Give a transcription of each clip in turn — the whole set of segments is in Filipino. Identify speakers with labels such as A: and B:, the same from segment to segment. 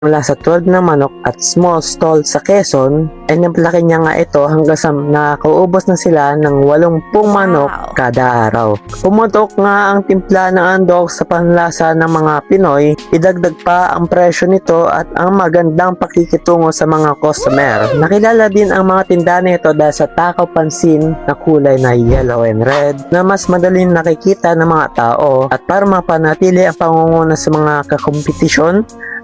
A: mula sa 12 na manok at small stall sa Quezon, ay napalaki niya nga ito hanggang sa nakauubos na sila ng 80 manok kada araw. Pumutok nga ang timpla ng Andox sa panlasa ng mga Pinoy, idagdag pa ang presyo nito at ang magandang pakikitungo sa mga customer. Nakilala din ang mga tindahan nito dahil sa takaw pansin na kulay na yellow and red na mas madaling nakikita ng mga tao, at para mapanatili ang pangunguna sa mga kakompetisyon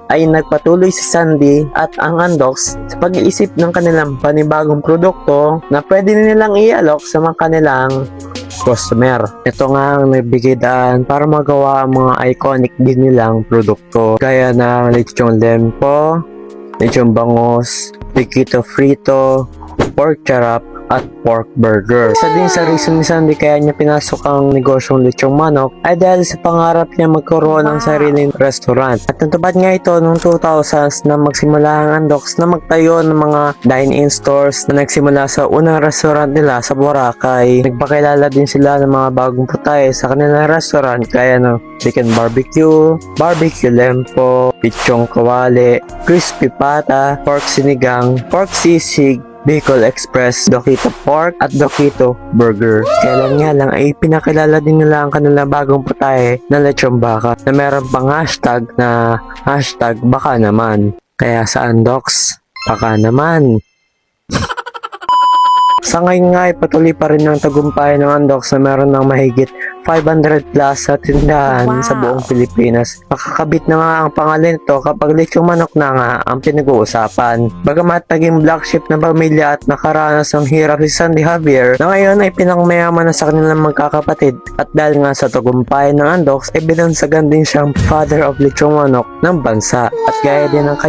A: ay nagpatuloy si Sandy at ang Andox sa pag-iisip ng kanilang panibagong produkto na pwede nilang i-alok sa mga kanilang customer. Ito nga ang nagbigay daan para magawa ang mga iconic din nilang produkto gaya ng lechon lempo, lechon bangus, piquito frito, pork charap at pork burger. Isa din sa reason ni Sandy kaya niya pinasok ang negosyong lechong manok ay dahil sa pangarap niya magkaroon ng sariling restaurant. At natupad nga ito noong 2000s na magsimula ang Andox na magtayo ng mga dine-in stores na nagsimula sa unang restaurant nila sa Boracay. Nagpakilala din sila ng mga bagong putahe sa kanilang restaurant gaya ng chicken barbecue, barbecue lempo, pichong kawali, crispy pata, pork sinigang, pork sisig, Bicol Express, Dokito Pork at Dokito Burger. Kailan nga lang ay pinakilala din nila ang kanilang bagong putahe na lechong baka na meron pang hashtag na hashtag baka naman. Kaya sa Andox, baka naman. Sa ngayon nga ay patuloy pa rin ang tagumpay ng Andox na meron ng mahigit 500 plus sa tindahan sa buong Pilipinas. Makakabit na nga ang pangalan nito kapag lechong manok na nga ang pinag-uusapan. Bagamat naging black sheep na pamilya at nakaranas ng hirap si Sandy Javier, na ngayon ay pinangmayaman na sa kanilang magkakapatid, at dahil nga sa tagumpay ng Andox ay binansagan din siyang father of lechong manok ng bansa. At gaya din ng